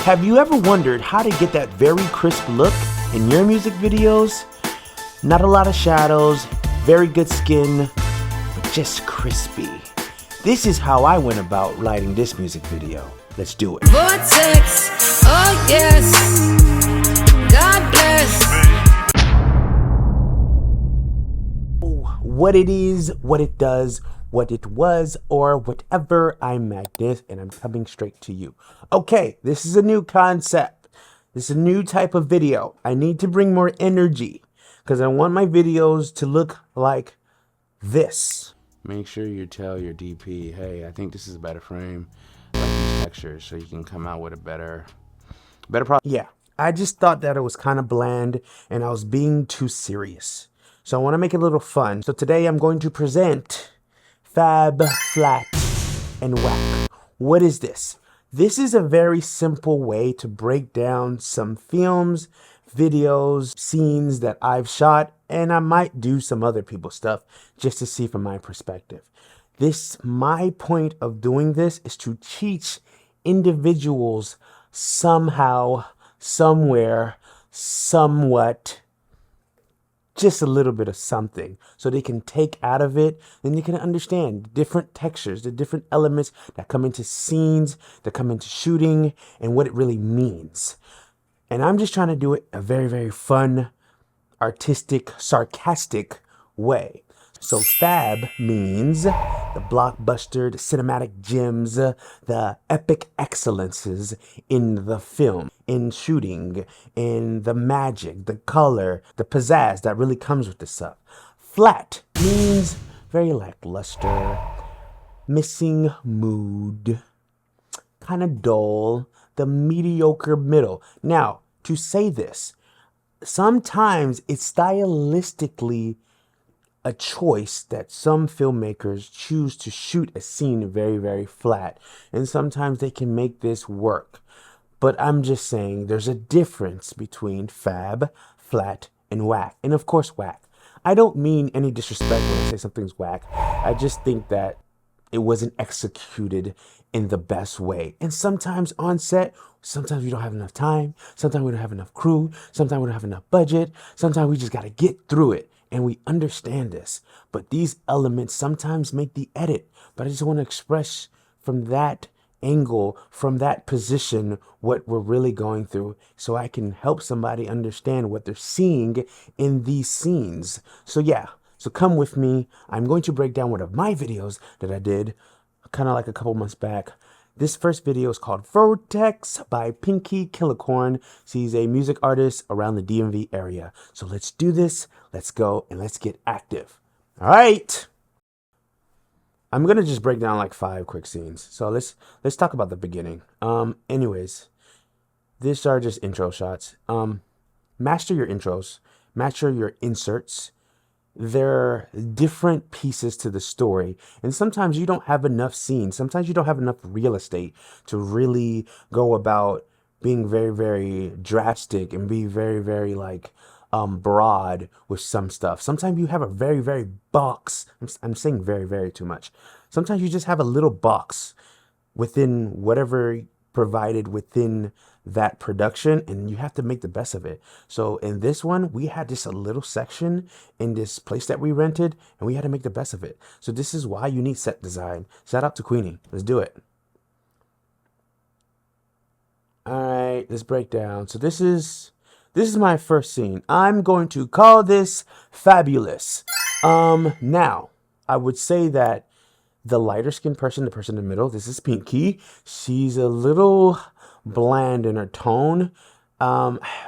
Have you ever wondered how to get that very crisp look in your music videos? Not a lot of shadows, very good skin, but just crispy. This is how I went about writing this music video. Let's do it. Vortex, oh yes, God bless. What it is, what it does, what it was, or whatever. I'm Magnus, and I'm coming straight to you. Okay, this is a new concept. This is a new type of video. I need to bring more energy because I want my videos to look like this. Make sure you tell your DP, hey, I think this is a better frame, like these textures, so you can come out with a better product. Yeah, I just thought that it was kind of bland and I was being too serious. So I want to make it a little fun. So today I'm going to present Fab, Flat, and Whack. What is this? This is a very simple way to break down some films, videos, scenes that I've shot, and I might do some other people's stuff just to see from my perspective. My point of doing this is to teach individuals somehow, somewhere, somewhat, just a little bit of something so they can take out of it, then you can understand the different textures, the different elements that come into scenes, that come into shooting, and what it really means. And I'm just trying to do it a very, very fun, artistic, sarcastic way. So Fab means the blockbuster, the cinematic gems, the epic excellences in the film, in shooting, in the magic, the color, the pizzazz that really comes with this stuff. Flat means very lackluster, missing mood, kind of dull, the mediocre middle. Now, to say this, sometimes it's stylistically a choice that some filmmakers choose to shoot a scene very, very flat. And sometimes they can make this work. But I'm just saying there's a difference between Fab, Flat, and Whack. And of course, Whack. I don't mean any disrespect when I say something's whack. I just think that it wasn't executed in the best way. And sometimes on set, sometimes we don't have enough time. Sometimes we don't have enough crew. Sometimes we don't have enough budget. Sometimes we just got to get through it. And we understand this. But these elements sometimes make the edit. But I just want to express from that angle, from that position, what we're really going through, so I can help somebody understand what they're seeing in these scenes. So yeah, so come with me. I'm going to break down one of my videos that I did kind of like a couple months back. This first video is called Vortex by Pinky Killicorn. She's a music artist around the DMV area. So let's do this. Let's go and let's get active. All right. I'm going to just break down like 5 quick scenes. So let's talk about the beginning. Anyways, these are just intro shots. Master your intros, master your inserts. They're different pieces to the story. And sometimes you don't have enough scenes. Sometimes you don't have enough real estate to really go about being very, very drastic and be very, very like broad with some stuff. Sometimes you have a very, very box. I'm saying very, very too much. Sometimes you just have a little box within whatever provided within that production, and you have to make the best of it. So in this one, we had just a little section in this place that we rented, and we had to make the best of it. So this is why you need set design. Shout out to Queenie. Let's do it. All right, let's break down. So this is my first scene. I'm going to call this Fabulous. Now, I would say that the lighter skinned person, the person in the middle, this is Pinky. She's a little bland in her tone.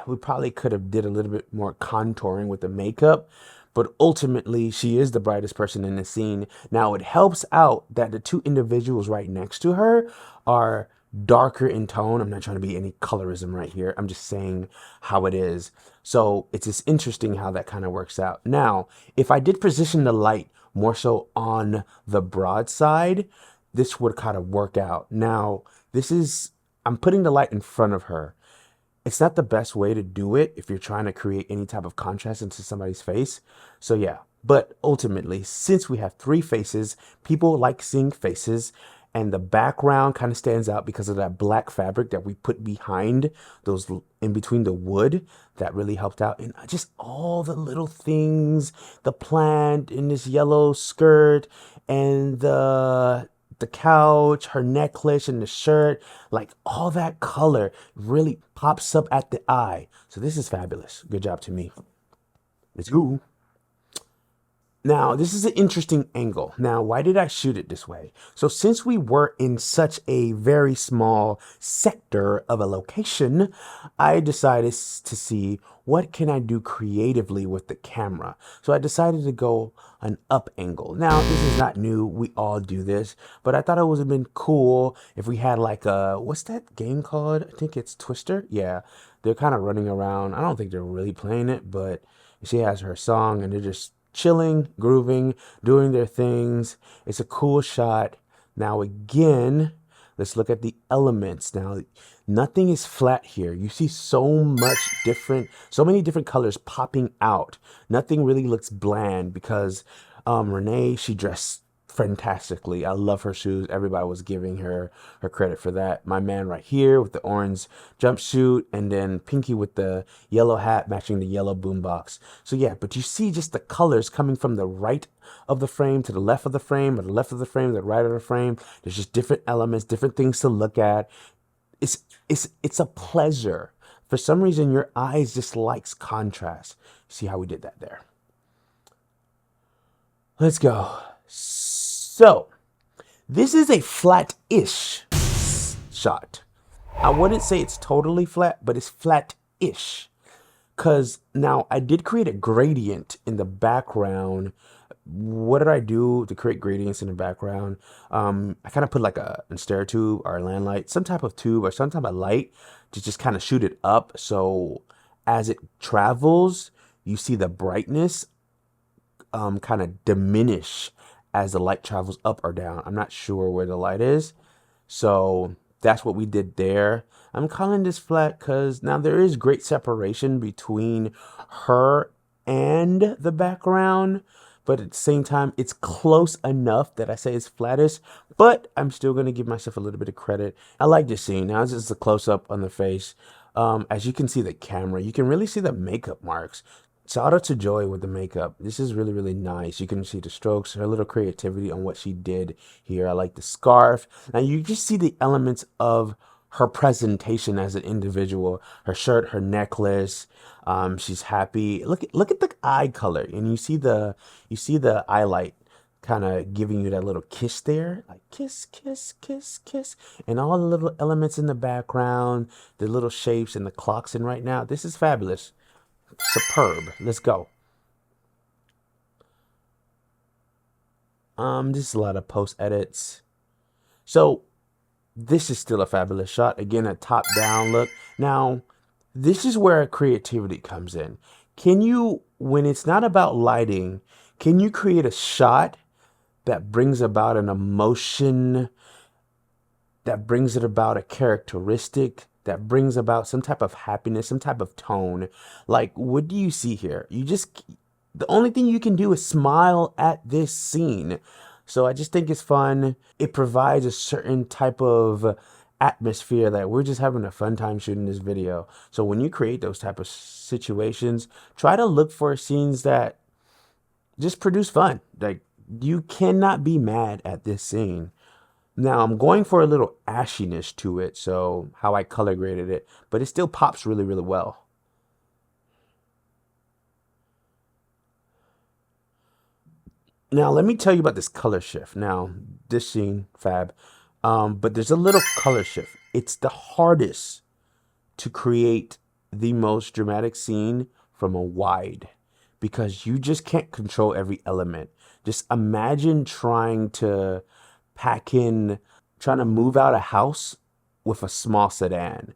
We probably could have did a little bit more contouring with the makeup, but ultimately she is the brightest person in the scene. Now it helps out that the 2 individuals right next to her are darker in tone. I'm not trying to be any colorism right here. I'm just saying how it is. So it's just interesting how that kind of works out. Now, if I did position the light more so on the broad side, this would kind of work out. Now, I'm putting the light in front of her. It's not the best way to do it if you're trying to create any type of contrast into somebody's face. So yeah, but ultimately, since we have 3 faces, people like seeing faces, and the background kind of stands out because of that black fabric that we put behind those in between the wood. That really helped out. And just all the little things, the plant in this yellow skirt, and the couch, her necklace, and the shirt, like all that color really pops up at the eye. So this is fabulous. Good job to me. Let's go. Now, this is an interesting angle. Now, why did I shoot it this way? So since we were in such a very small sector of a location, I decided to see what can I do creatively with the camera. So I decided to go an up angle. Now, this is not new. We all do this, but I thought it would have been cool if we had like a, what's that game called? I think it's Twister. Yeah, they're kind of running around. I don't think they're really playing it, but she has her song and they're just chilling, grooving, doing their things. It's a cool shot. Now again, let's look at the elements. Now, nothing is flat here. You see so many different colors popping out. Nothing really looks bland because Renee, she dressed fantastically. I love her shoes. Everybody was giving her credit for that. My man right here with the orange jumpsuit, and then Pinky with the yellow hat matching the yellow boombox. So yeah, but you see just the colors coming from the right of the frame to the left of the frame, or the left of the frame to the right of the frame. There's just different elements, different things to look at. It's a pleasure. For some reason, your eyes just likes contrast. See how we did that there. Let's go. So, this is a flat-ish shot. I wouldn't say it's totally flat, but it's flat-ish. Because now I did create a gradient in the background. What did I do to create gradients in the background? I kind of put like a stereo tube or a land light, some type of tube or some type of light to just kind of shoot it up. So as it travels, you see the brightness kind of diminish as the light travels up or down. I'm not sure where the light is. So that's what we did there. I'm calling this flat because now there is great separation between her and the background, but at the same time, it's close enough that I say it's flattish, but I'm still going to give myself a little bit of credit. I like this scene. Now this is a close up on the face. As you can see the camera, you can really see the makeup marks. Shout out to Joy with the makeup. This is really, really nice. You can see the strokes, her little creativity on what she did here. I like the scarf. Now you just see the elements of her presentation as an individual. Her shirt, her necklace. She's happy. Look at the eye color, and you see the eye light kind of giving you that little kiss there, like kiss, kiss, kiss, kiss, and all the little elements in the background, the little shapes and the clocks. And right now, this is fabulous. Superb. Let's go. This is a lot of post edits. So this is still a fabulous shot. Again, a top down look. Now, this is where creativity comes in. Can you, when it's not about lighting, can you create a shot that brings about an emotion, that brings it about a characteristic, that brings about some type of happiness, some type of tone? Like, what do you see here? The only thing you can do is smile at this scene. So I just think it's fun. It provides a certain type of atmosphere that we're just having a fun time shooting this video. So when you create those type of situations, try to look for scenes that just produce fun. Like, you cannot be mad at this scene. Now I'm going for a little ashiness to it, so how I color graded it, but it still pops really, really well. Now let me tell you about this color shift. Now this scene, fab, but there's a little color shift. It's the hardest to create the most dramatic scene from a wide, because you just can't control every element. Just imagine trying to move out a house with a small sedan.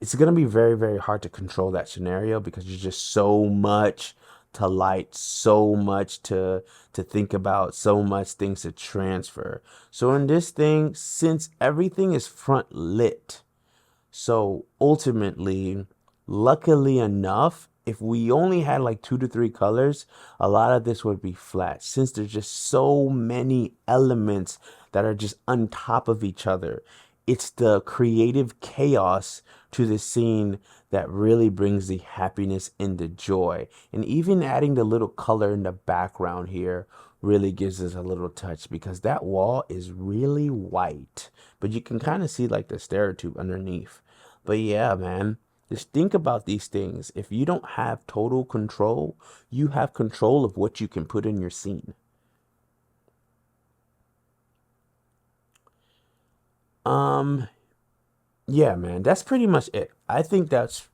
It's going to be very, very hard to control that scenario because there's just so much to light, so much to think about, so much things to transfer. So in this thing, since everything is front lit, so ultimately, luckily enough, if we only had like 2 to 3 colors, a lot of this would be flat, since there's just so many elements that are just on top of each other. It's the creative chaos to the scene that really brings the happiness and the joy. And even adding the little color in the background here really gives us a little touch, because that wall is really white, but you can kind of see like the stereotype underneath. But yeah, man, just think about these things. If you don't have total control, you have control of what you can put in your scene. Um, yeah, man, that's pretty much it. I think that's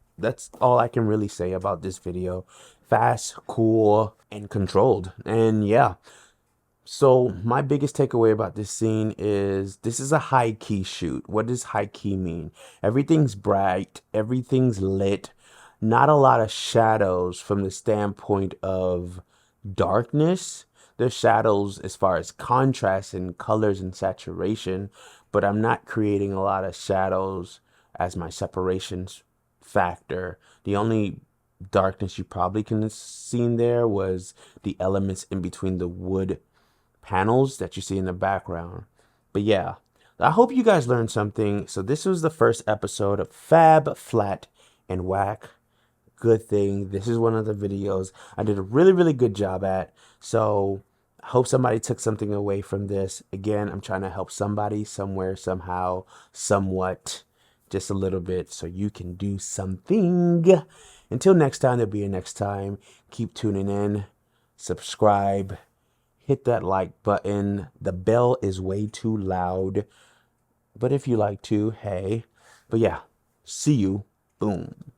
all I can really say about this video. Fast, cool, and controlled. And yeah, so my biggest takeaway about this scene is this is a high key shoot. What does high key mean? Everything's bright, everything's lit, not a lot of shadows from the standpoint of darkness. There's shadows as far as contrast and colors and saturation, but I'm not creating a lot of shadows as my separations factor. The only darkness you probably can have seen there was the elements in between the wood panels that you see in the background. But yeah, I hope you guys learned something. So this was the first episode of Fab, Flat, and Whack. Good thing this is one of the videos I did a really good job at. So I hope somebody took something away from this. Again, I'm trying to help somebody somewhere, somehow, somewhat, just a little bit, so you can do something. Until next time, there'll be a next time. Keep tuning in, subscribe, hit that like button. The bell is way too loud, but if you like to, hey. But yeah, see you. Boom.